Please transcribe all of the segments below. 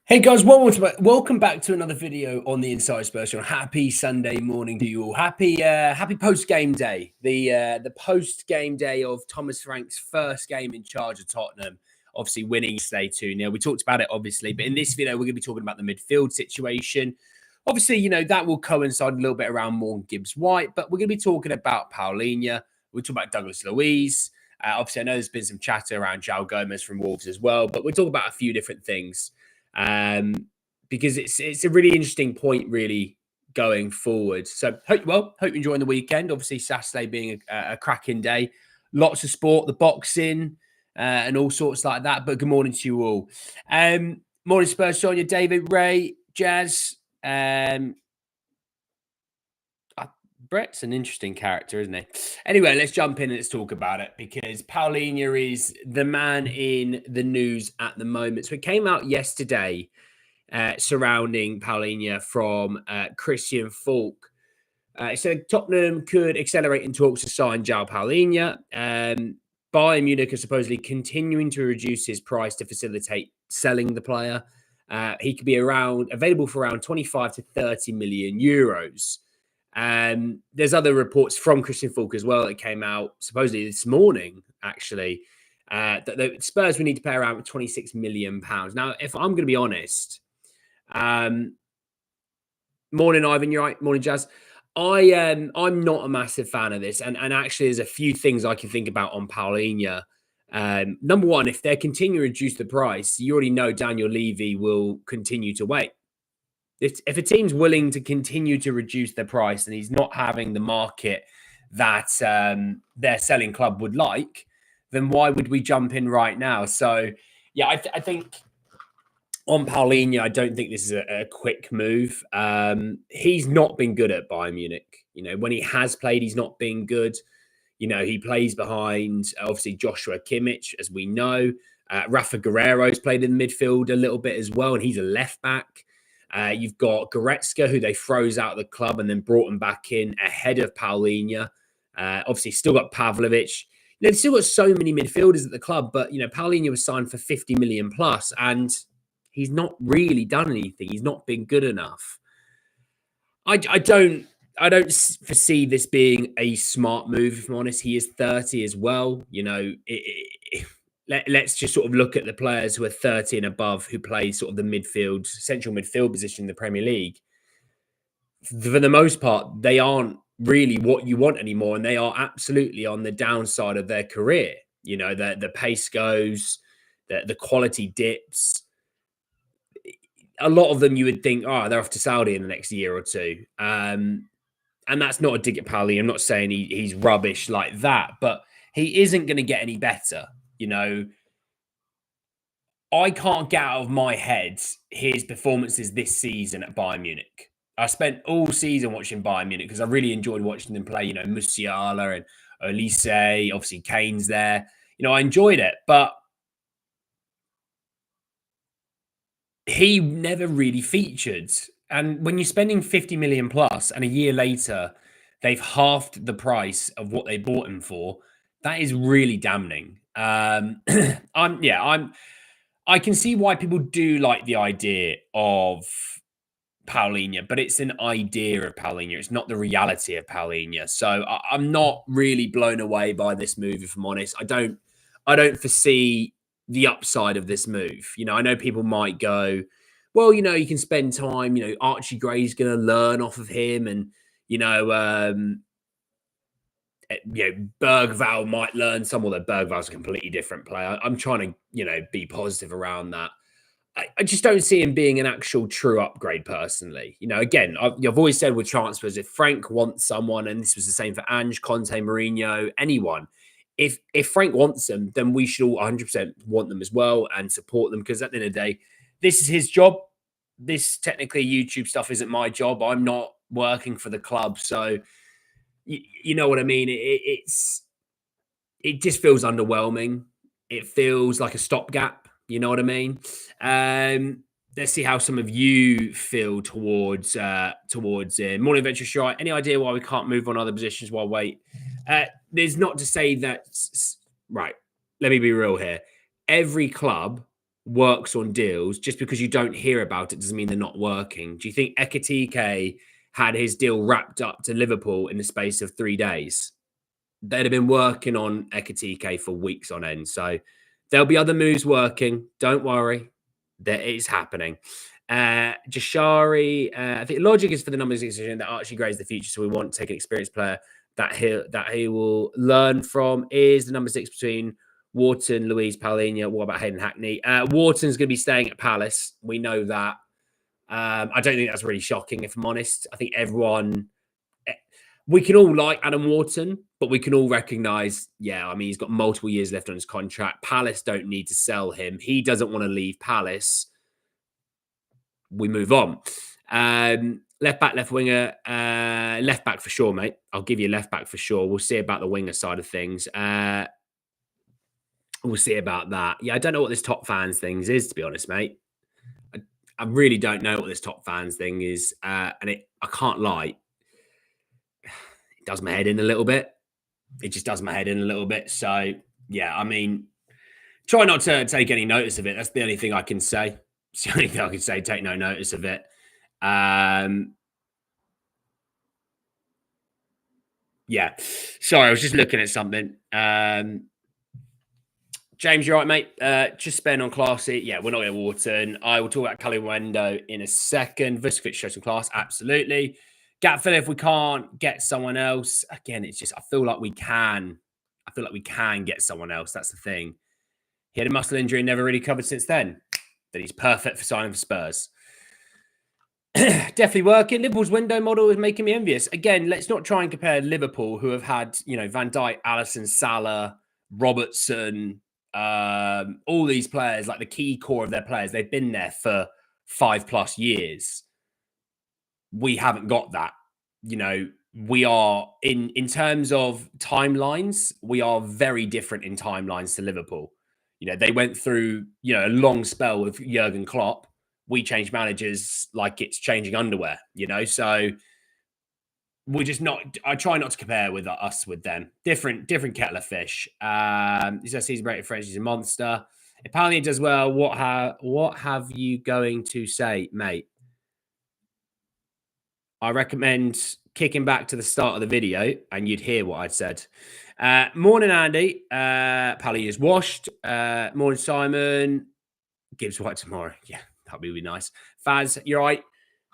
Hey guys, welcome back to another video on the Inside Spurs Channel. Happy Sunday morning to you all. Happy post game day. The post game day of Thomas Frank's first game in charge of Tottenham. Obviously winning yesterday 2-0. We talked about it obviously, but in this video we're going to be talking about the midfield situation. Obviously, that will coincide a little bit around Morgan Gibbs-White, but we're going to be talking about Paulinha. We'll talk about Douglas Luiz. Obviously, I know there's been some chatter around Joao Gomez from Wolves as well, but we'll talk about a few different things. Because it's a really interesting point, really going forward. So hope you're enjoying the weekend. Obviously, Saturday being a cracking day, lots of sport, the boxing, and all sorts like that. But good morning to you all. Morning, Spurs, Sonia, David, Ray, Jazz. Brett's an interesting character, isn't he? Anyway, let's jump in and let's talk about it because Paulinha is the man in the news at the moment. So it came out yesterday surrounding Paulinha from Christian Falk. So Tottenham could accelerate in talks to sign Joao Paulinha. Bayern Munich are supposedly continuing to reduce his price to facilitate selling the player. He could be available for around 25 to 30 million euros. There's other reports from Christian Falk as well that came out supposedly this morning, actually, that the Spurs would need to pay around £26 million. Now, if I'm going to be honest, morning, Ivan, you're right. Morning, Jazz. I'm not a massive fan of this. And actually, there's a few things I can think about on Paulinha. Number one, if they're continuing to reduce the price, you already know Daniel Levy will continue to wait. If a team's willing to continue to reduce their price and he's not having the market that their selling club would like, then why would we jump in right now? So, yeah, I think on Paulinha, I don't think this is a quick move. He's not been good at Bayern Munich. When he has played, he's not been good. He plays behind, obviously, Joshua Kimmich, as we know. Rafa Guerreiro's played in the midfield a little bit as well, and he's a left back. You've got Goretzka, who they froze out of the club and then brought him back in ahead of Paulinha. Obviously, still got Pavlovic. They've still got so many midfielders at the club, but, Paulinha was signed for 50 million plus, and he's not really done anything. He's not been good enough. I don't foresee this being a smart move, if I'm honest. He is 30 as well. Let's just sort of look at the players who are 30 and above who play sort of the central midfield position in the Premier League. For the most part, they aren't really what you want anymore, and they are absolutely on the downside of their career. The pace goes, the quality dips. A lot of them you would think, they're off to Saudi in the next year or two. And that's not a dig at Paulinha. I'm not saying he's rubbish like that, but he isn't going to get any better. I can't get out of my head his performances this season at Bayern Munich. I spent all season watching Bayern Munich because I really enjoyed watching them play, Musiala and Olise, obviously Kane's there. I enjoyed it, but he never really featured. And when you're spending 50 million plus and a year later, they've halved the price of what they bought him for, that is really damning. I can see why people do like the idea of Paulinha, but it's an idea of Paulinha. It's not the reality of Paulinha. So I'm not really blown away by this move, if I'm honest. I don't foresee the upside of this move. I know people might go, well, you can spend time, Archie Gray's going to learn off of him, and, Bergvall might learn some, although Bergvall's a completely different player. I'm trying to, be positive around that. I just don't see him being an actual true upgrade personally. Again, I've always said with transfers, if Frank wants someone, and this was the same for Ange, Conte, Mourinho, anyone, if Frank wants them, then we should all 100% want them as well and support them, because at the end of the day, this is his job. This technically YouTube stuff isn't my job. I'm not working for the club. So, you know what I mean? It just feels underwhelming. It feels like a stopgap. You know what I mean? Let's see how some of you feel towards Morning Venture Strike. Any idea why we can't move on other positions while wait? There's not to say that. Right. Let me be real here. Every club works on deals, just because you don't hear about it doesn't mean they're not working. Do you think Ekitike had his deal wrapped up to Liverpool in the space of 3 days? They'd have been working on Ekitike for weeks on end. So there'll be other moves working. Don't worry. That is happening. Jashari, I think logic is for the numbers decision that Archie Gray's the future. So we want to take an experienced player that he will learn from. Is the number 6 between Wharton, Luiz, Paulinha? What about Hayden Hackney? Wharton's going to be staying at Palace. We know that. I don't think that's really shocking, if I'm honest. I think we can all like Adam Wharton, but we can all recognise, I mean, he's got multiple years left on his contract. Palace don't need to sell him. He doesn't want to leave Palace. We move on. Left back, left winger, left back for sure, mate. I'll give you left back for sure. We'll see about the winger side of things. We'll see about that. Yeah, I don't know what this top fans thing is, to be honest, mate. I really don't know what this top fans thing is. And I can't lie. It does my head in a little bit. It just does my head in a little bit. So, I mean, try not to take any notice of it. That's the only thing I can say. It's the only thing I can say. Take no notice of it. Sorry, I was just looking at something. James, you're right, mate. Just spend on classy. Yeah, we're not going to Wharton. I will talk about Caliwendo in a second. Vuskovic shows some class. Absolutely. Gap fill if we can't get someone else. Again, it's just, I feel like we can get someone else. That's the thing. He had a muscle injury and never really covered since then. Then he's perfect for signing for Spurs. Definitely working. Liverpool's window model is making me envious. Again, let's not try and compare Liverpool, who have had, Van Dijk, Alisson, Salah, Robertson, all these players, like the key core of their players. They've been there for 5+ years. We haven't got that. We are in terms of timelines, we are very different in timelines to Liverpool. They went through, a long spell with Jurgen Klopp. We change managers like it's changing underwear, so we're just not, I try not to compare with us with them. Different kettle of fish. He says he's rated French, he's a monster. If Paulinha does well, what have you going to say, mate? I recommend kicking back to the start of the video and you'd hear what I'd said. Morning, Andy. Paulinha's washed. Morning, Simon. Gibbs White tomorrow. Yeah, that'd be really nice. Faz, you're right.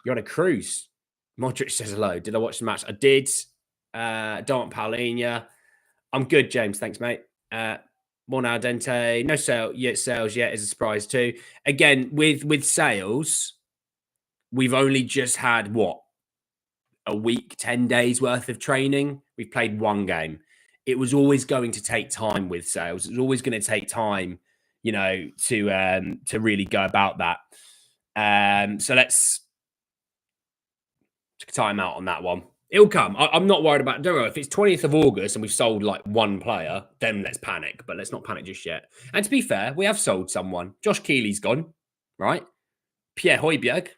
You're on a cruise. Modric says hello. Did I watch the match? I did. Don't want Paulinha. I'm good, James. Thanks, mate. Morning, al dente. No sales yet is a surprise too. Again, with sales, we've only just had a week, 10 days worth of training. We've played one game. It was always going to take time with sales. It was always going to take time, to really go about that. So let's take time out on that one. It'll come. I'm not worried about it. Don't worry. If it's 20th of August and we've sold like one player, then let's panic. But let's not panic just yet. And to be fair, we have sold someone. Josh Keeley's gone, right? Pierre Højbjerg.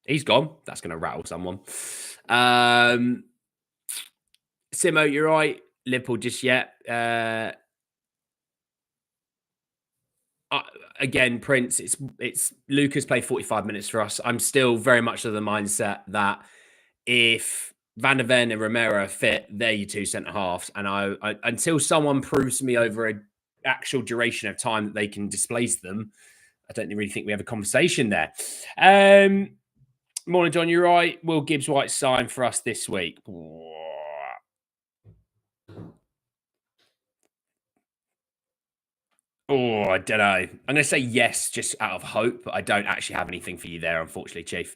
He's gone. That's going to rattle someone. Simo, you're right. Liverpool just yet. Again, Prince, it's Lucas played 45 minutes for us. I'm still very much of the mindset that if Van der Ven and Romero are fit, they're your two centre halves. And I until someone proves to me over an actual duration of time that they can displace them, I don't really think we have a conversation there. Morning, John. You're right. Will Gibbs White sign for us this week? Oh, I don't know. I'm going to say yes, just out of hope, but I don't actually have anything for you there, unfortunately, Chief.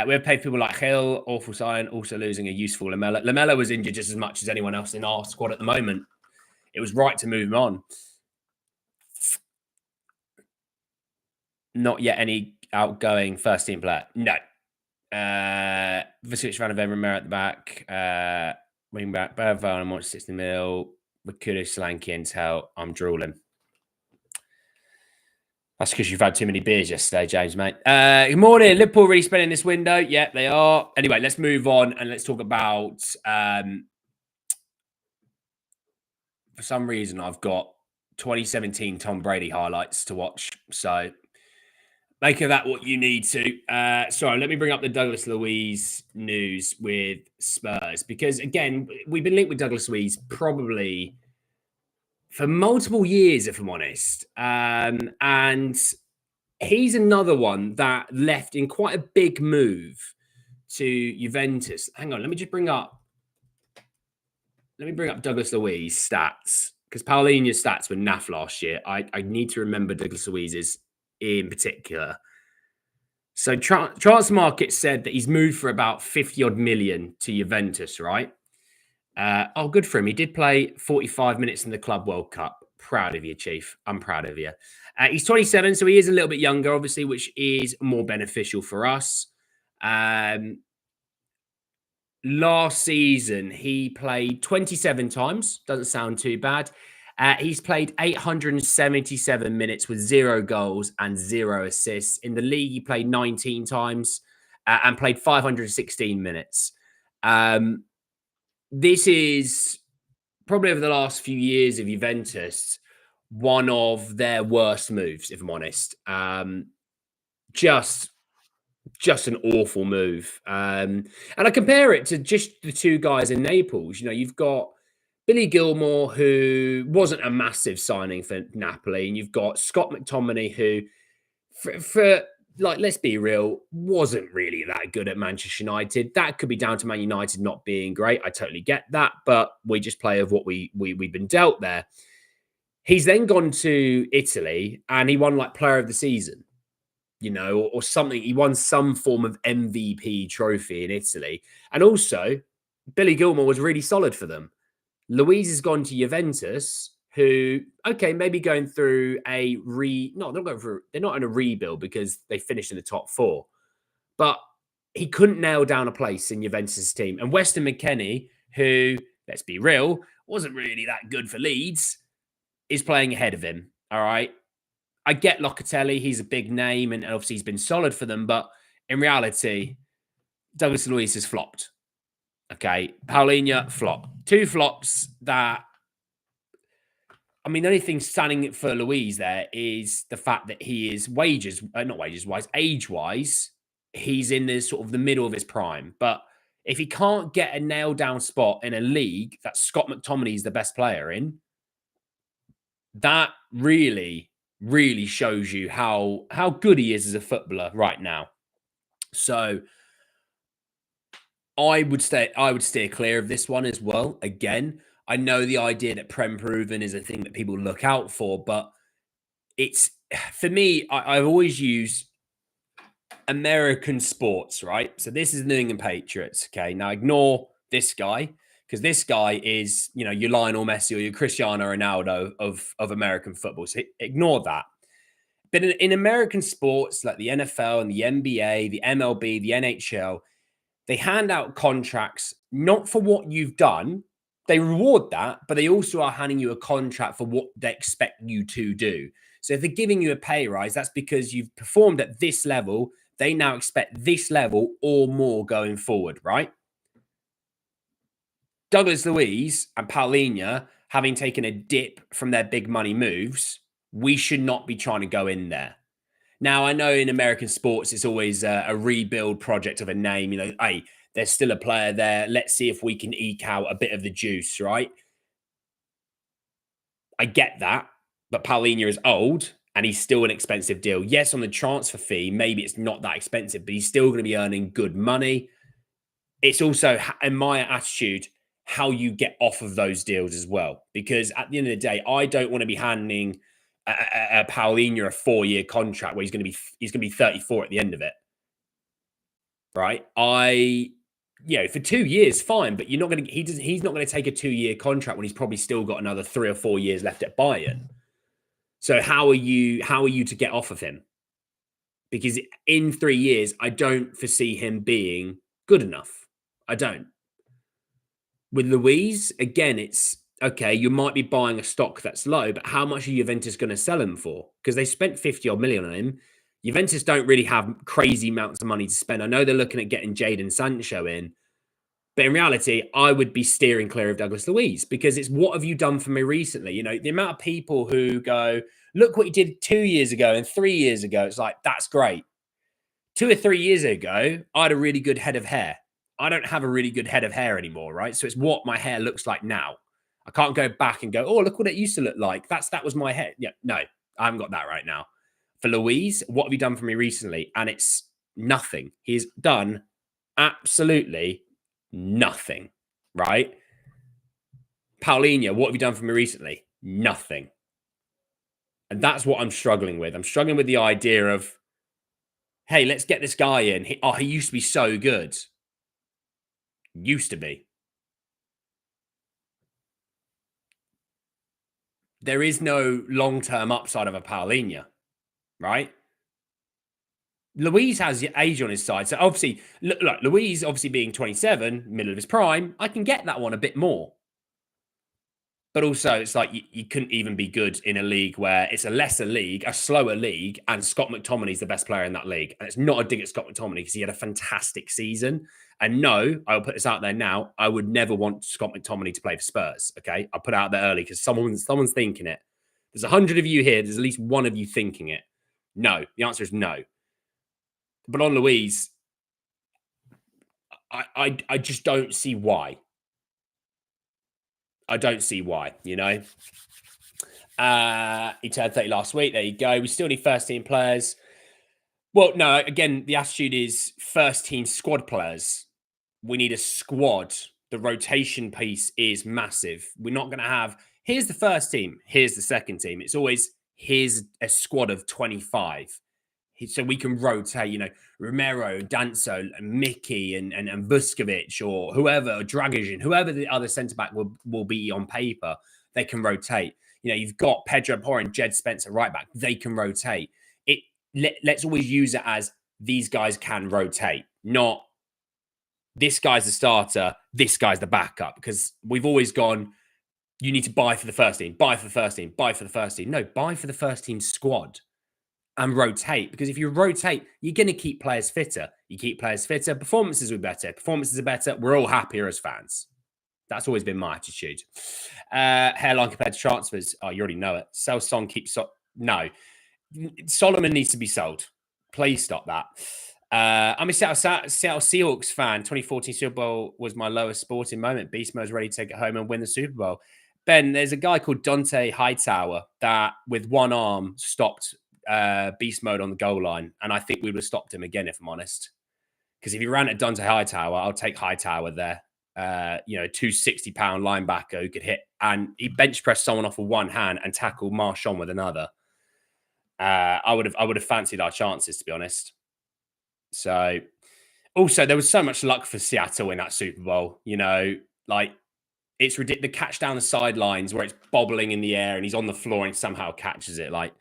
We have paid people like Hill, awful sign, also losing a useful Lamella. Lamella was injured just as much as anyone else in our squad at the moment. It was right to move him on. Not yet any outgoing first-team player. No. Vuskovic, Van der Ven, Romero at the back. Wing back, Berval, and 60 mil. Makudu, Solanke, Intel. I'm drooling. That's because you've had too many beers yesterday, James, mate. Good morning. Liverpool really spending this window. Yeah, they are. Anyway, let's move on and let's talk about... for some reason, I've got 2017 Tom Brady highlights to watch. So make of that what you need to. Sorry, let me bring up the Douglas Luiz news with Spurs, because again, we've been linked with Douglas Luiz probably for multiple years, if I'm honest. And he's another one that left in quite a big move to Juventus. Hang on, let me bring up Douglas Luiz stats, because Paulinha's stats were naff last year. I need to remember Douglas Luiz's in particular. So Transfer Market said that he's moved for about 50 odd million to Juventus, right? Good for him. He did play 45 minutes in the Club World Cup. Proud of you, Chief. I'm proud of you. He's 27, so he is a little bit younger, obviously, which is more beneficial for us. Last season, he played 27 times. Doesn't sound too bad. He's played 877 minutes with 0 goals and 0 assists. In the league, he played 19 times and played 516 minutes. This is probably over the last few years of Juventus, one of their worst moves, if I'm honest. Just an awful move. And I compare it to just the two guys in Naples. You know, you've got Billy Gilmour, who wasn't a massive signing for Napoli, and you've got Scott McTominay, who, for like, let's be real, wasn't really that good at Manchester United. That could be down to Man United not being great. I totally get that, but we just play of what we've been dealt there. He's then gone to Italy and he won like Player of the Season, you know, or something. He won some form of MVP trophy in Italy. And also, Billy Gilmour was really solid for them. Luiz has gone to Juventus, who, okay, maybe going through they're not in a rebuild because they finished in the top 4, but he couldn't nail down a place in Juventus' team. And Weston McKennie, who, let's be real, wasn't really that good for Leeds, is playing ahead of him. All right. I get Locatelli. He's a big name and obviously he's been solid for them. But in reality, Douglas Luiz has flopped. Okay. Paulinha, flop. 2 flops that, I mean, the only thing standing for Luiz there is the fact that he is age-wise, he's in the sort of the middle of his prime. But if he can't get a nailed-down spot in a league that Scott McTominay is the best player in, that really, really shows you how good he is as a footballer right now. So I would steer clear of this one as well. Again, I know the idea that Prem proven is a thing that people look out for, but it's, for me, I've always used American sports, right? So this is New England Patriots. Okay. Now ignore this guy, because this guy is, you know, your Lionel Messi or your Cristiano Ronaldo of American football. So ignore that. But in American sports like the NFL and the NBA, the MLB, the NHL, they hand out contracts not for what you've done. They reward that, but they also are handing you a contract for what they expect you to do. So if they're giving you a pay rise, that's because you've performed at this level. They now expect this level or more going forward, right? Douglas Luiz and Paulinha, having taken a dip from their big money moves, we should not be trying to go in there. Now, I know in American sports, it's always a rebuild project of a name. You know, hey, there's still a player there. Let's see if we can eke out a bit of the juice, right? I get that, but Paulinha is old and he's still an expensive deal. Yes, on the transfer fee, maybe it's not that expensive, but he's still going to be earning good money. It's also, in my attitude, how you get off of those deals as well. Because at the end of the day, I don't want to be handing a Paulinha a 4-year contract where he's going to be 34 at the end of it, right? For 2 years, fine, but he's not going to take a 2-year contract when he's probably still got another 3 or 4 years left at Bayern. So how are you to get off of him? Because in 3 years, I don't foresee him being good enough. I don't. With Luiz, again, it's okay, you might be buying a stock that's low, but how much are Juventus going to sell him for? Because they spent 50 odd million on him. Juventus don't really have crazy amounts of money to spend. I know they're looking at getting Jadon Sancho in, But in reality, I would be steering clear of Douglas Luiz because it's what have you done for me recently? You know, the amount of people who go, look what you did 2 years ago and 3 years ago. It's like, that's great. 2 or 3 years ago, I had a really good head of hair. I don't have a really good head of hair anymore, right? So it's what my hair looks like now. I can't go back and go, oh, look what it used to look like. That was my hair. Yeah, no, I haven't got that right now. For Luiz, what have you done for me recently? And it's nothing. He's done absolutely nothing, right? Paulinha, what have you done for me recently? Nothing. And that's what I'm struggling with. I'm struggling with the idea of, hey, let's get this guy in. He used to be so good. Used to be. There is no long-term upside of a Paulinha, right? Luiz has age on his side. So obviously, look, Luiz obviously being 27, middle of his prime, I can get that one a bit more. But also, it's like you couldn't even be good in a league where it's a lesser league, a slower league, and Scott McTominay's the best player in that league. And it's not a dig at Scott McTominay because he had a fantastic season. And no, I'll put this out there now. I would never want Scott McTominay to play for Spurs. Okay, I'll put it out there early because someone's thinking it. There's 100 of you here. There's at least one of you thinking it. No, the answer is no. But on Luiz, I just don't see why. I don't see why, you know. He turned 30 last week. There you go. We still need first team players. Well, no, again, the attitude is first team squad players. We need a squad. The rotation piece is massive. We're not going to have, here's the first team, here's the second team. It's always, here's a squad of 25. So we can rotate, you know, Romero, Danso, and Mickey, and Vuskovic, or whoever, or Dragic, whoever the other centre back will be on paper, they can rotate. You know, you've got Pedro Porro and Jed Spencer right back. They can rotate. Let's always use it as these guys can rotate, not this guy's the starter, this guy's the backup. Because we've always gone, you need to buy for the first team, buy for the first team, buy for the first team. No, buy for the first team squad and rotate. Because if you rotate, you're going to keep players fitter. You keep players fitter, performances are better. Performances are better. We're all happier as fans. That's always been my attitude. Hairline compared to transfers. Oh, you already know it. Sell Son, keep no. Solomon needs to be sold. Please stop that. I'm a Seattle Seahawks fan. 2014 Super Bowl was my lowest sporting moment. Beast Mode's ready to take it home and win the Super Bowl. Ben, there's a guy called Dante Hightower that with one arm stopped Beast Mode on the goal line. And I think we would have stopped him again, if I'm honest. Because if he ran at Dante Hightower, I'll take Hightower there. 260-pound linebacker who could hit. And he bench pressed someone off with one hand and tackled Marshawn with another. I would have fancied our chances, to be honest. So, also there was so much luck for Seattle in that Super Bowl. You know, like it's ridiculous. The catch down the sidelines where it's bobbling in the air and he's on the floor and somehow catches it. Like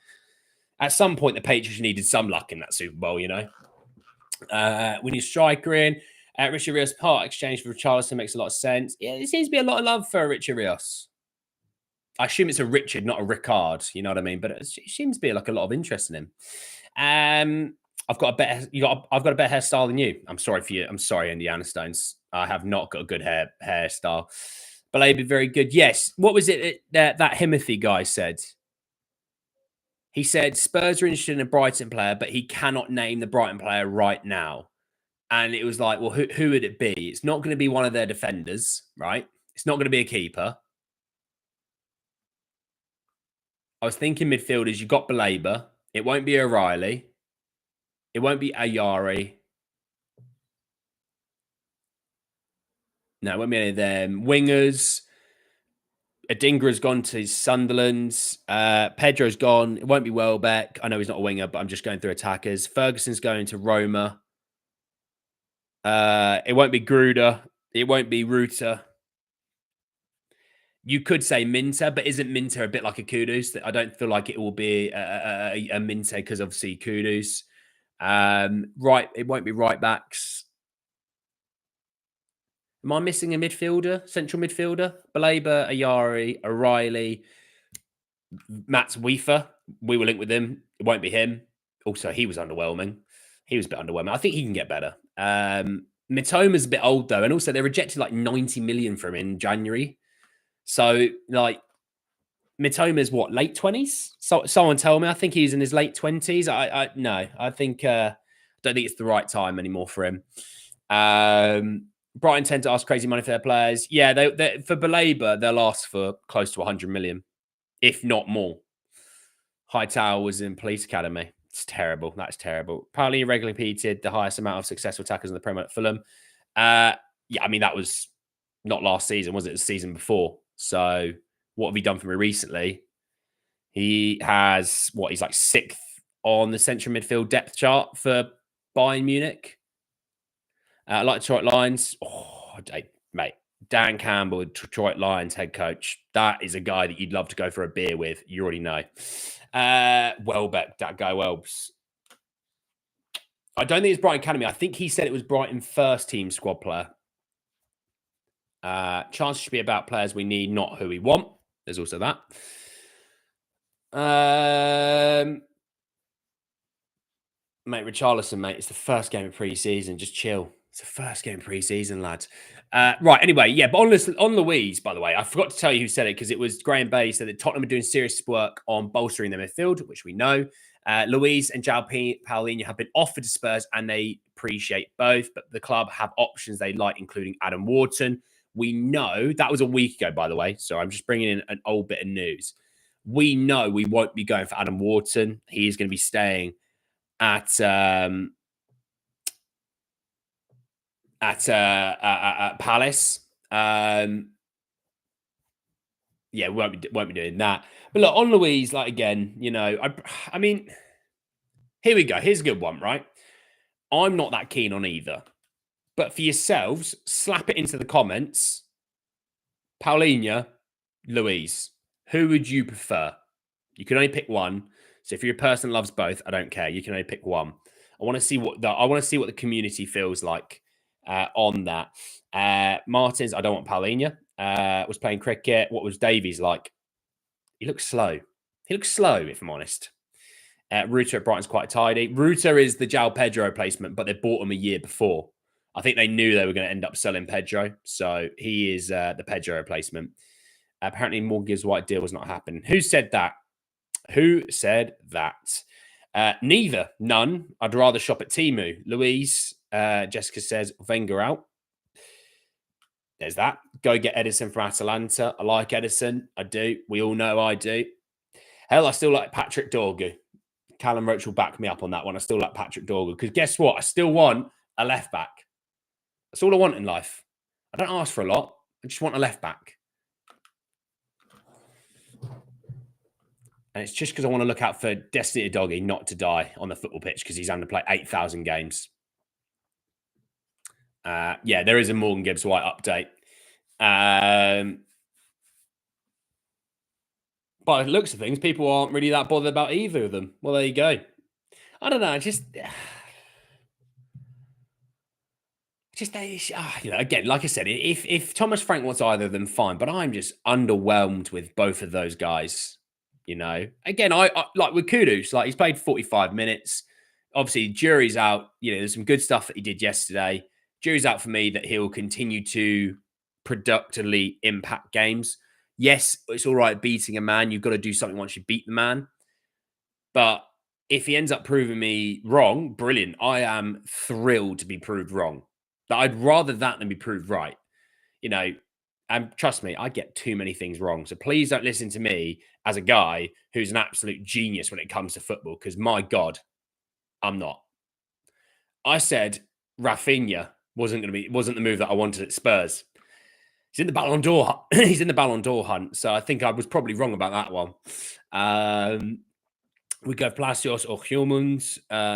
at some point, the Patriots needed some luck in that Super Bowl. You know, we need a striker in. Richard Rios part exchange for Charleston makes a lot of sense. Yeah, there seems to be a lot of love for Richard Rios. I assume it's a Richard, not a Ricard. You know what I mean? But it seems to be like a lot of interest in him. I've got a better. I've got a better hairstyle than you. I'm sorry for you. I'm sorry, Indiana Stones. I have not got a good hairstyle. But they'd be very good. Yes. What was it that Himothy guy said? He said Spurs are interested in a Brighton player, but he cannot name the Brighton player right now. And it was like, well, who would it be? It's not going to be one of their defenders, right? It's not going to be a keeper. I was thinking midfielders. You got Baleba. It won't be O'Reilly. It won't be Ayari. No, it won't be any of them. Wingers. Adingra's gone to Sunderland. Pedro's gone. It won't be Welbeck. I know he's not a winger, but I'm just going through attackers. Ferguson's going to Roma. It won't be Gruder. It won't be Ruta. You could say Minter, but isn't Minter a bit like a Kudus? I don't feel like it will be a Minter because obviously Kudus. Right, it won't be right backs. Am I missing a midfielder? Central midfielder? Baleba, Ayari, O'Reilly, Matt Weaver. We will link with him. It won't be him. Also, he was underwhelming. He was a bit underwhelming. I think he can get better. Mitoma's a bit old though, and also they rejected like 90 million from him in January. So like Mitoma's what, late 20s? So someone tell me. I think he's in his late 20s. I no, I think don't think it's the right time anymore for him. Brighton tend to ask crazy money for their players. Yeah, they for Baleba, they'll ask for close to 100 million, if not more. Hightower was in police academy. It's terrible. That's terrible. Paulinha regularly repeated the highest amount of successful tackles in the Premier at Fulham. Yeah, I mean, that was not last season, was it? The season before. So what have he done for me recently? He has, he's like 6th on the central midfield depth chart for Bayern Munich. Like Detroit Lions. Oh, mate. Dan Campbell, Detroit Lions head coach. That is a guy that you'd love to go for a beer with. You already know. Welbeck, that guy Welbs. I don't think it's Brighton Academy. I think he said it was Brighton first team squad player. Chances should be about players we need, not who we want. There's also that. Mate, Richarlison, mate, it's the first game of pre-season. Just chill. It's the first game of pre-season, lads. Right, anyway, yeah, but on Luiz, by the way, I forgot to tell you who said it because it was Graham Bay said that Tottenham are doing serious work on bolstering their midfield, which we know. Luiz and Joao Paulinha have been offered to Spurs and they appreciate both, but the club have options they like, including Adam Wharton. We know, that was a week ago, by the way, so I'm just bringing in an old bit of news. We know we won't be going for Adam Wharton. He is going to be staying at Palace. Yeah, we won't be doing that. But look, on Luiz, like again, you know, I mean, here we go. Here's a good one, right? I'm not that keen on either. But for yourselves, slap it into the comments. Paulinha, Luiz, who would you prefer? You can only pick one. So if you're a person that loves both, I don't care. You can only pick one. I want to see what the community feels like on that. Martins, I don't want Paulinha. Was playing cricket. What was Davies like? He looks slow. If I'm honest. Ruta at Brighton's quite tidy. Ruta is the Joao Pedro replacement, but they bought him a year before. I think they knew they were going to end up selling Pedro. So he is the Pedro replacement. Apparently, Morgan's white deal was not happening. Who said that? Neither. None. I'd rather shop at Temu. Louise, Jessica says, Wenger out. There's that. Go get Edison from Atalanta. I like Edison. I do. We all know I do. Hell, I still like Patrick Dorgu. Callum Roach will back me up on that one. I still like Patrick Dorgu. Because guess what? I still want a left back. That's all I want in life. I don't ask for a lot. I just want a left back. And it's just because I want to look out for Destiny Doggy not to die on the football pitch because he's having to play 8,000 games. Yeah, there is a Morgan Gibbs White update. By the looks of things, people aren't really that bothered about either of them. Well, there you go. I don't know. Again, like I said, if Thomas Frank wants either of them, fine. But I'm just underwhelmed with both of those guys. You know, again, I like with Kudus, like he's played 45 minutes. Obviously, jury's out. You know, there's some good stuff that he did yesterday. Jury's out for me that he'll continue to productively impact games. Yes, it's all right beating a man. You've got to do something once you beat the man. But if he ends up proving me wrong, brilliant. I am thrilled to be proved wrong. But I'd rather that than be proved right. You know, and trust me, I get too many things wrong. So please don't listen to me as a guy who's an absolute genius when it comes to football, because my God, I'm not. I said Rafinha wasn't the move that I wanted at Spurs. He's in the Ballon d'Or. He's in the Ballon d'Or hunt. So I think I was probably wrong about that one. We go Palacios or Heung-Min,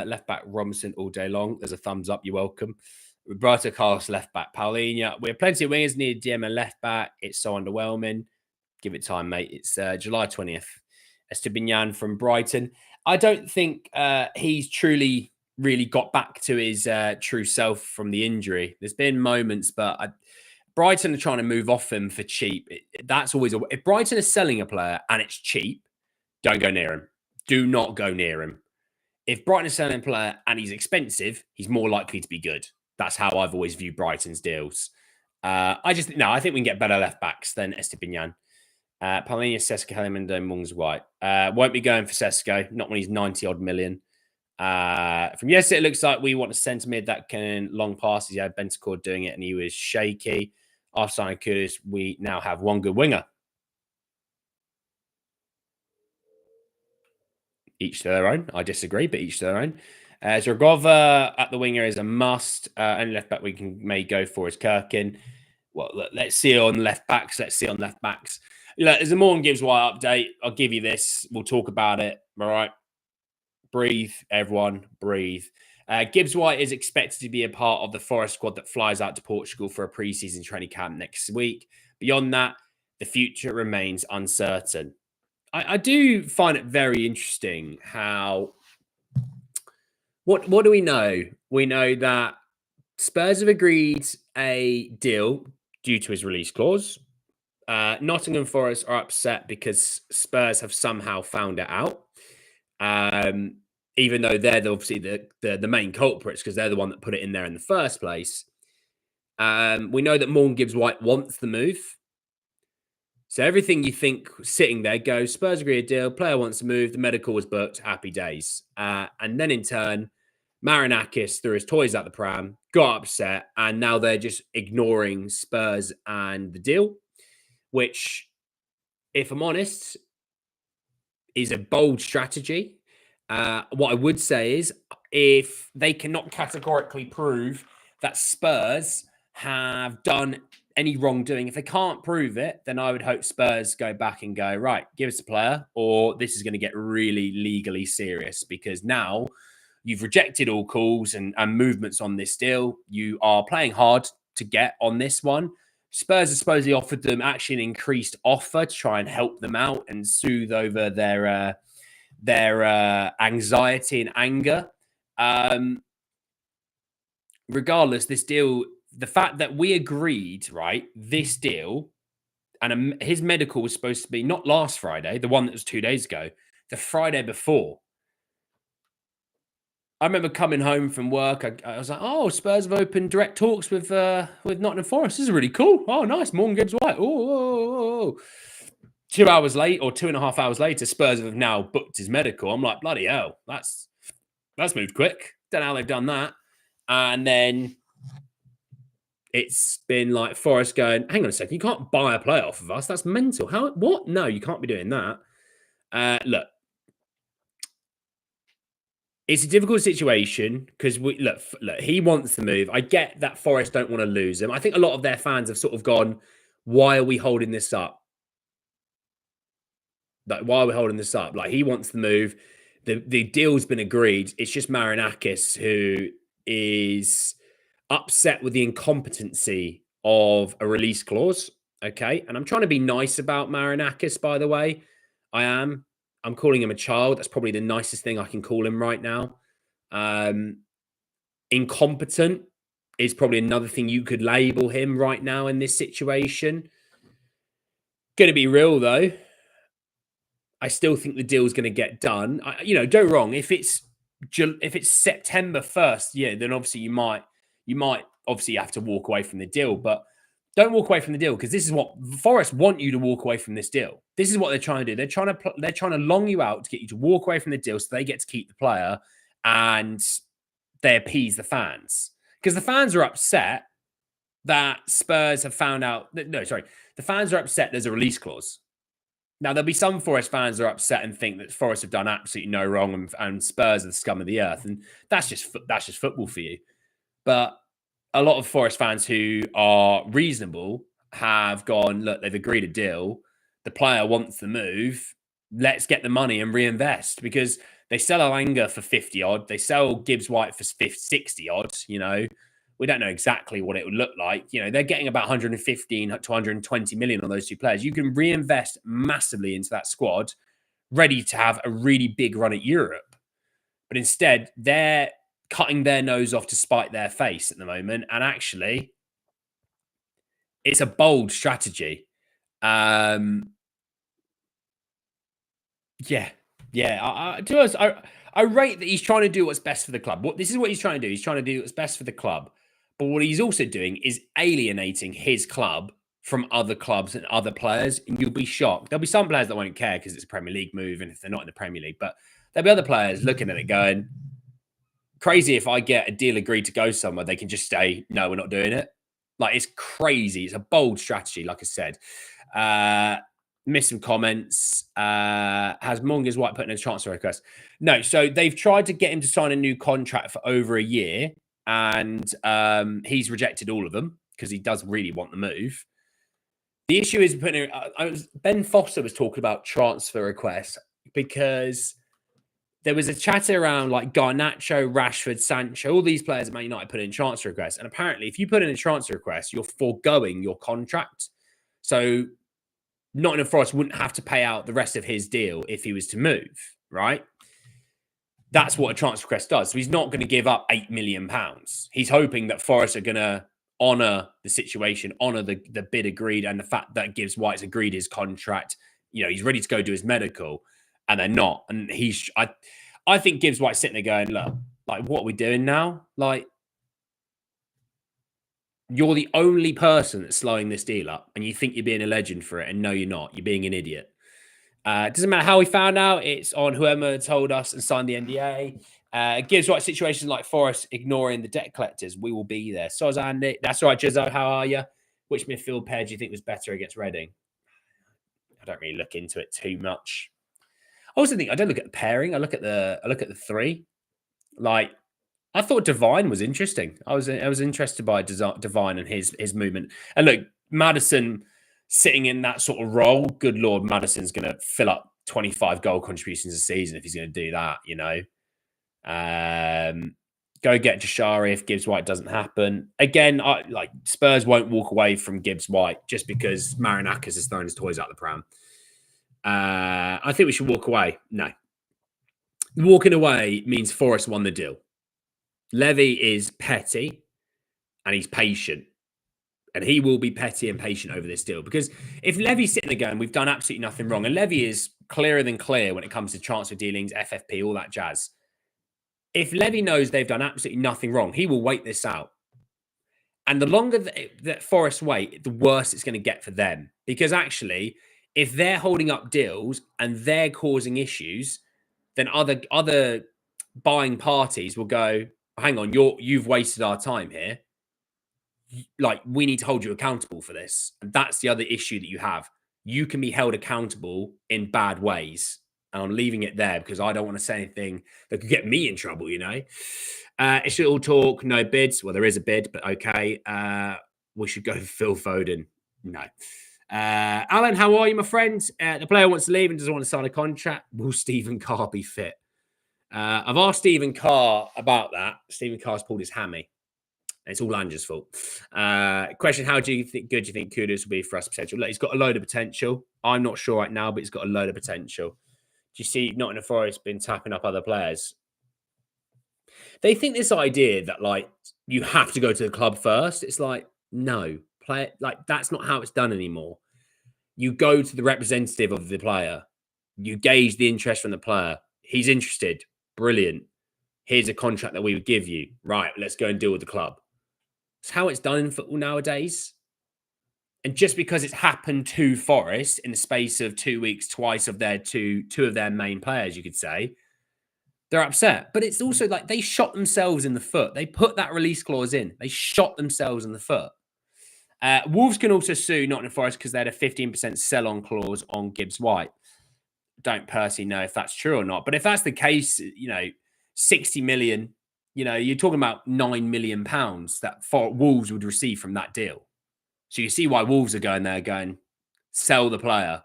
left back Robinson all day long. There's a thumbs up. You're welcome. Roberto Carlos, left back. Paulinha. We have plenty of wingers. Need DM and left back. It's so underwhelming. Give it time, mate. It's July 20th. Estebinian from Brighton. I don't think he's truly really got back to his true self from the injury. There's been moments, but Brighton are trying to move off him for cheap. That's always if Brighton is selling a player and it's cheap, don't go near him. Do not go near him. If Brighton is selling a player and he's expensive, he's more likely to be good. That's how I've always viewed Brighton's deals. I think we can get better left backs than Estepinian. Paulinha, Sesko, Hellemond, Mungs, White. Won't be going for Sesko, not when he's 90 odd million. From yesterday, it looks like we want a centre mid that can long passes. Yeah, Bentancur doing it and he was shaky. After signing Kudus, we now have one good winger. Each to their own. I disagree, but each to their own. Zergova at the winger is a must. Only left back we may go for is Kirkin. Well, let's see on left backs. Look, there's a Morgan Gibbs White update. I'll give you this. We'll talk about it. All right. Breathe, everyone. Breathe. Gibbs White is expected to be a part of the Forest squad that flies out to Portugal for a pre-season training camp next week. Beyond that, the future remains uncertain. I do find it very interesting how... What do we know? We know that Spurs have agreed a deal due to his release clause. Nottingham Forest are upset because Spurs have somehow found it out. Even though they're obviously the main culprits because they're the one that put it in there in the first place. We know that Morgan Gibbs White wants the move. So everything you think sitting there goes, Spurs agree a deal, player wants to move, the medical was booked, happy days. And then in turn, Marinakis threw his toys out the pram, got upset, and now they're just ignoring Spurs and the deal, which, if I'm honest, is a bold strategy. What I would say is if they cannot categorically prove that Spurs have done any wrongdoing, if they can't prove it, then I would hope Spurs go back and go, right, give us a player, or this is going to get really legally serious because now you've rejected all calls and movements on this deal. You are playing hard to get on this one. Spurs have supposedly offered them actually an increased offer to try and help them out and soothe over their anxiety and anger. Regardless, this deal, the fact that we agreed, right, this deal, and his medical was supposed to be not last Friday, the one that was 2 days ago, the Friday before. I remember coming home from work. I was like, "Oh, Spurs have opened direct talks with Nottingham Forest. This is really cool. Oh, nice. Morgan Gibbs White. Oh. 2 hours late or 2.5 hours later, Spurs have now booked his medical. I'm like, bloody hell, that's moved quick. Don't know how they've done that. And then it's been like Forest going, hang on a second, you can't buy a player off of us. That's mental. How? What? No, you can't be doing that. Look, it's a difficult situation because look, he wants to move. I get that Forest don't want to lose him. I think a lot of their fans have sort of gone, why are we holding this up? Like, why are we holding this up? Like, he wants to move. The deal's been agreed. It's just Marinakis who is upset with the incompetency of a release clause. Okay. And I'm trying to be nice about Marinakis, by the way. I am. I'm calling him a child. That's probably the nicest thing I can call him right now. Incompetent is probably another thing you could label him right now in this situation. Going to be real, though. I still think the deal is going to get done. Don't get me wrong. If it's September 1st, yeah, then obviously you might obviously have to walk away from the deal. But don't walk away from the deal because this is what Forest want you to walk away from this deal. This is what they're trying to do. They're trying to long you out to get you to walk away from the deal so they get to keep the player and they appease the fans because the fans are upset that Spurs have found out. No, sorry, the fans are upset. There's a release clause. Now, there'll be some Forest fans that are upset and think that Forest have done absolutely no wrong and Spurs are the scum of the earth. And that's just football for you. But a lot of Forest fans who are reasonable have gone, look, they've agreed a deal. The player wants the move. Let's get the money and reinvest because they sell Alanga for 50 odd. They sell Gibbs White for 60 odd, We don't know exactly what it would look like. They're getting about 115 to 120 million on those two players. You can reinvest massively into that squad, ready to have a really big run at Europe. But instead, they're cutting their nose off to spite their face at the moment. And actually, it's a bold strategy. Yeah. To us, I rate that he's trying to do what's best for the club. This is what he's trying to do. He's trying to do what's best for the club. But what he's also doing is alienating his club from other clubs and other players, and you'll be shocked. There'll be some players that won't care because it's a Premier League move, and if they're not in the Premier League, but there'll be other players looking at it going, crazy if I get a deal agreed to go somewhere, they can just say, no, we're not doing it. Like, it's crazy. It's a bold strategy, like I said. Missed some comments. Has Mungus White put in a transfer request? No. So they've tried to get him to sign a new contract for over a year, and he's rejected all of them because he does really want the move. The issue is putting. Ben Foster was talking about transfer requests because there was a chatter around like Garnacho, Rashford, Sancho, all these players at Man United put in transfer requests. And apparently, if you put in a transfer request, you're foregoing your contract. So Nottingham Forest wouldn't have to pay out the rest of his deal if he was to move, right? That's what a transfer request does. So he's not going to give up £8 million. He's hoping that Forest are going to honour the situation, honour the bid agreed, and the fact that Gibbs White's agreed his contract. You know, he's ready to go do his medical, and they're not. And I think Gibbs White's sitting there going, look, like, what are we doing now? Like, you're the only person that's slowing this deal up, and you think you're being a legend for it, and no, you're not. You're being an idiot. It doesn't matter how we found out. It's on whoever told us and signed the NDA. Gibbs White situations like Forest ignoring the debt collectors. We will be there. So is Andy. That's right, Jizzo. How are you? Which midfield pair do you think was better against Reading? I don't really look into it too much. I also think I don't look at the pairing. I look at the three. Like, I thought Devine was interesting. I was interested by Devine and his movement. And look, Maddison sitting in that sort of role. Good Lord, Maddison's going to fill up 25 goal contributions a season if he's going to do that. You know, go get Jashari if Gibbs White doesn't happen. Again, like Spurs won't walk away from Gibbs White just because Marinakis has thrown his toys out the pram. I think we should walk away. No, walking away means Forest won the deal. Levy is petty and he's patient. And he will be petty and patient over this deal. Because if Levy's sitting there going, we've done absolutely nothing wrong, and Levy is clearer than clear when it comes to transfer dealings, FFP, all that jazz. If Levy knows they've done absolutely nothing wrong, he will wait this out. And the longer that Forest wait, the worse it's going to get for them. Because actually, if they're holding up deals and they're causing issues, then other buying parties will go, hang on, you've wasted our time here. Like, we need to hold you accountable for this. And that's the other issue that you have. You can be held accountable in bad ways. And I'm leaving it there because I don't want to say anything that could get me in trouble, you know. It should all talk, no bids. Well, there is a bid, but okay. We should go Phil Foden. No. Alan, how are you, my friend? The player wants to leave and doesn't want to sign a contract. Will Stephen Carr be fit? I've asked Stephen Carr about that. Stephen Carr's pulled his hammy. It's all Ange's fault. Question, how do you think good do you think Kudus will be for us potential? Look, he's got a load of potential. I'm not sure right now, but he's got a load of potential. Do you see Nottingham Forest been tapping up other players? They think this idea that, like, you have to go to the club first. It's like, no. That's not how it's done anymore. You go to the representative of the player. You gauge the interest from the player. He's interested. Brilliant. Here's a contract that we would give you. Right, let's go and deal with the club. It's how it's done in football nowadays. And just because it's happened to Forest in the space of 2 weeks, twice of their two of their main players, you could say, they're upset. But it's also like they shot themselves in the foot. They put that release clause in. They shot themselves in the foot. Wolves can also sue Nottingham Forest because they had a 15% sell-on clause on Gibbs White. Don't personally know if that's true or not. But if that's the case, 60 million, you're talking about £9 million that Wolves would receive from that deal. So you see why Wolves are going there going, sell the player,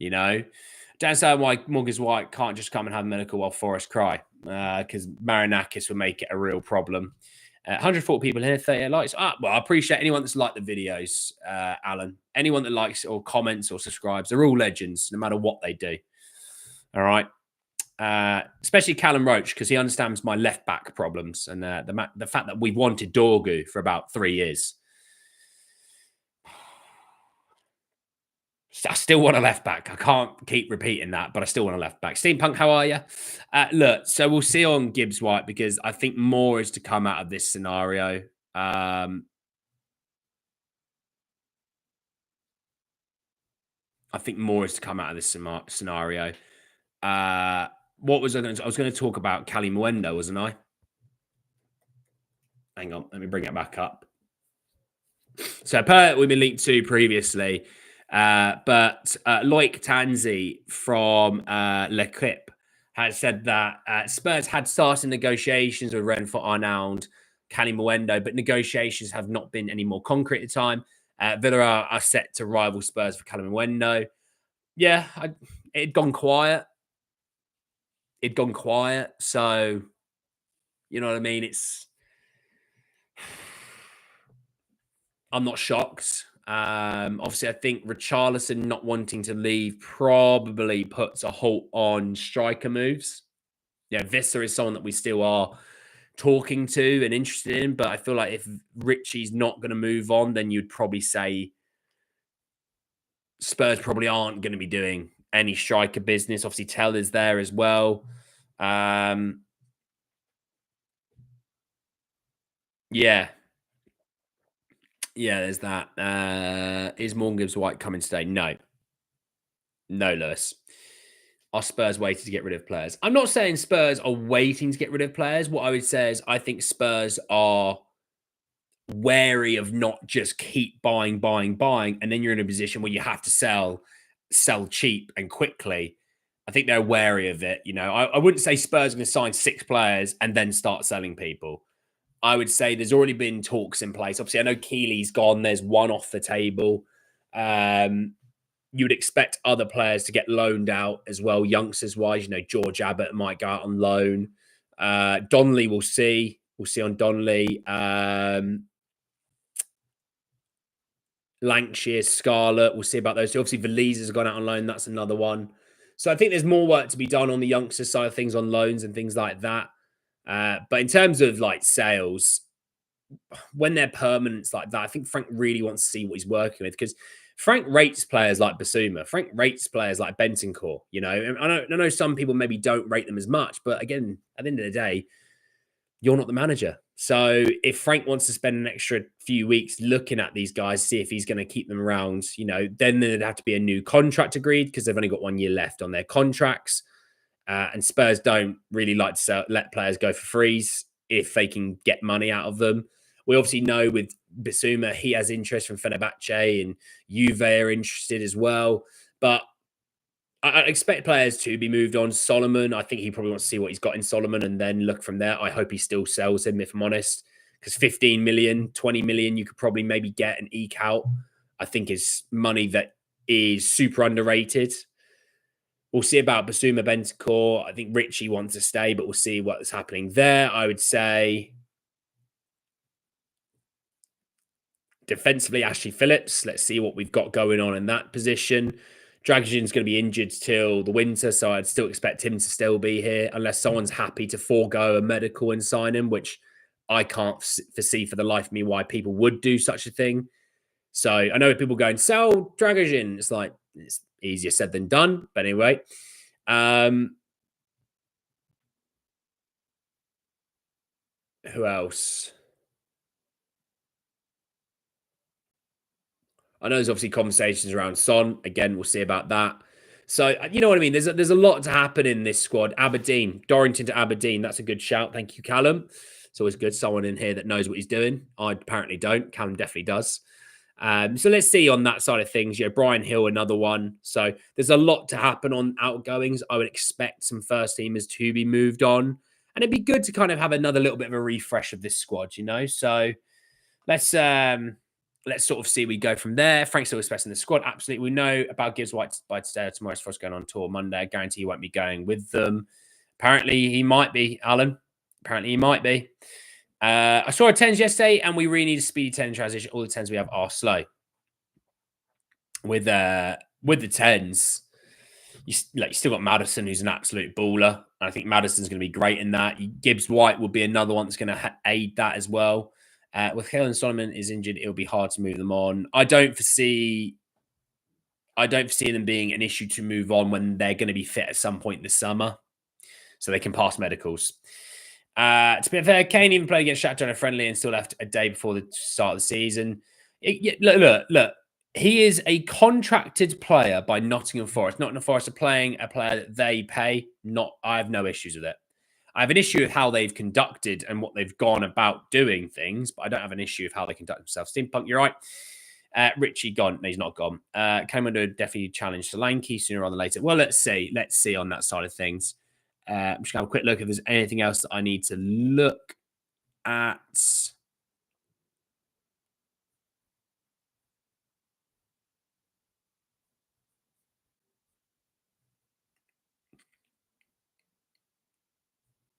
Don't understand why Gibbs White can't just come and have medical while Forest cry, because Marinakis will make it a real problem. 140 people here, 38 likes. Well, I appreciate anyone that's liked the videos, Alan. Anyone that likes or comments or subscribes, they're all legends, no matter what they do. All right. Especially Callum Roach, because he understands my left back problems and the fact that we've wanted Dorgu for about 3 years. I still want a left back. I can't keep repeating that, but I still want a left back. Steampunk, how are you? Look, so we'll see on Gibbs White because I think more is to come out of this scenario. I think more is to come out of this scenario. What was I going to? I was going to talk about Cali Muendo, wasn't I? Hang on, let me bring it back up. So per we've been linked to previously, but Loic Tanzi from L'Equipe had said that Spurs had started negotiations with Renfort Arnaud, Cali Muendo, but negotiations have not been any more concrete at the time. Villarreal are set to rival Spurs for Cali Muendo. Yeah, it'd gone quiet. It'd gone quiet. So, you know what I mean? I'm not shocked. Obviously, I think Richarlison not wanting to leave probably puts a halt on striker moves. Yeah, Visser is someone that we still are talking to and interested in, but I feel like if Richie's not going to move on, then you'd probably say Spurs probably aren't going to be doing any striker business. Obviously, Tell is there as well. Yeah. Yeah, there's that. Is Morgan Gibbs White coming today? No. No, Lewis. Are Spurs waiting to get rid of players? I'm not saying Spurs are waiting to get rid of players. What I would say is I think Spurs are wary of not just keep buying, and then you're in a position where you have to sell cheap and quickly. I think they're wary of it. You know, I wouldn't say Spurs are going to sign 6 players and then start selling people. I would say there's already been talks in place. Obviously, I know Keely's gone. There's one off the table. You would expect other players to get loaned out as well, youngsters wise. You know, George Abbott might go out on loan. Donnelly, we'll see. We'll see on Donnelly. Lancashire, Scarlett, we'll see about those two. Obviously, Valiz has gone out on loan. That's another one. So I think there's more work to be done on the youngster side of things on loans and things like that. But in terms of like sales, when they're permanents like that, I think Frank really wants to see what he's working with because Frank rates players like Basuma. Frank rates players like Bentancur. You know, and I know some people maybe don't rate them as much, but again, at the end of the day, you're not the manager. So if Frank wants to spend an extra few weeks looking at these guys, see if he's going to keep them around, you know, then there'd have to be a new contract agreed because they've only got 1 year left on their contracts. And Spurs don't really like to let players go for frees if they can get money out of them. We obviously know with Bissouma, he has interest from Fenerbahce and Juve are interested as well. But I expect players to be moved on. Solomon, I think he probably wants to see what he's got in Solomon and then look from there. I hope he still sells him, if I'm honest, because 15 million, 20 million, you could probably maybe get and eke out. I think is money that is super underrated. We'll see about Basuma Bentancur. I think Richie wants to stay, but we'll see what's happening there. I would say defensively, Ashley Phillips. Let's see what we've got going on in that position. Dragicin's going to be injured till the winter, so I'd still expect him to still be here unless someone's happy to forego a medical and sign him, which I can't foresee for the life of me why people would do such a thing. So I know people going, sell Dragicin. It's like, it's easier said than done. But anyway, who else? I know there's obviously conversations around Son. Again, we'll see about that. So you know what I mean. There's a lot to happen in this squad. Aberdeen, Dorrington to Aberdeen. That's a good shout. Thank you, Callum. It's always good someone in here that knows what he's doing. I apparently don't. Callum definitely does. So let's see on that side of things. You know, Brian Hill, another one. So there's a lot to happen on outgoings. I would expect some first teamers to be moved on, and it'd be good to kind of have another little bit of a refresh of this squad. You know, so let's sort of see we go from there. Frank's still expecting the squad. Absolutely. We know about Gibbs White by today or tomorrow. For us going on tour Monday. I guarantee he won't be going with them. Apparently he might be, Alan. Apparently he might be. I saw a 10s yesterday and we really need a speedy 10 transition. All the 10s we have are slow. With the 10s, you still got Maddison, who's an absolute baller. And I think Maddison's going to be great in that. Gibbs White will be another one that's going to aid that as well. With Hill and Solomon is injured, it'll be hard to move them on. I don't foresee them being an issue to move on when they're going to be fit at some point this summer, so they can pass medicals. To be fair, Kane even played against Shakhtar in a friendly and still left a day before the start of the season. Look. He is a contracted player by Nottingham Forest. Nottingham Forest are playing a player that they pay. I have no issues with it. I have an issue with how they've conducted and what they've gone about doing things, but I don't have an issue with how they conduct themselves. Steampunk, you're right. Richie gone. No, he's not gone. Came under definitely challenge Solanke sooner rather than later. Well, let's see. Let's see on that side of things. I'm just going to have a quick look if there's anything else that I need to look at.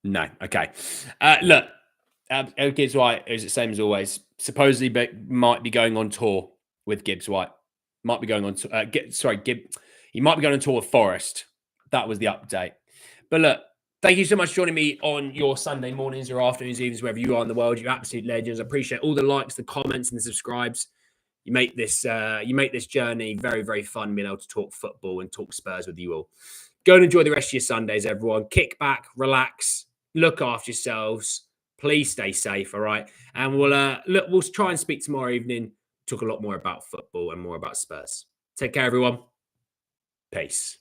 No. Okay. Look, Gibbs White is the same as always. Supposedly, but might be going on tour with Gibbs White. Might be going on. He might be going on tour with Forest. That was the update. But look, thank you so much for joining me on your Sunday mornings or afternoons, evenings, wherever you are in the world. You're absolute legends. I appreciate all the likes, the comments, and the subscribes. You make this journey very, very fun, being able to talk football and talk Spurs with you all. Go and enjoy the rest of your Sundays, everyone. Kick back, relax, look after yourselves. Please stay safe, all right? And we'll try and speak tomorrow evening. Talk a lot more about football and more about Spurs. Take care, everyone. Peace.